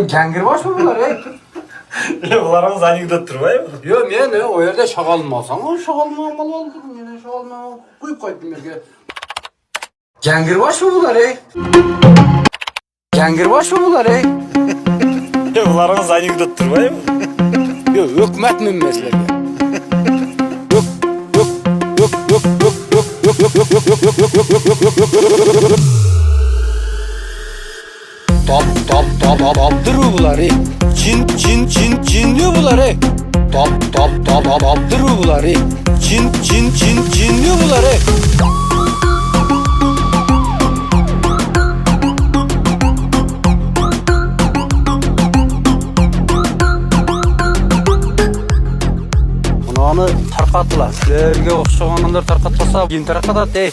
Cangirbaş mı bunlar ey? Bularыңыз анекдот турбайбы? Yo men o yerde şakalımı alsam, o şakalımı almalı oldum. Yine şakalımı koyup koydum yerge. Cangirbaş mı bunlar ey? Cangirbaş mı bunlar ey? Bularыңыз анекдот турбайбы? Yo hükmet minmezlerge. Yok yok yok yok yok yok yok yok yok yok yok yok yok yok yok yok yok. Dap bular ey. Çin diyor bular ey. Dap bular ey. Çin diyor bular ey. Bunu tarqattılar. Sizlerge oxşaganlar tarqatmasa, keyin tarqatadi ey.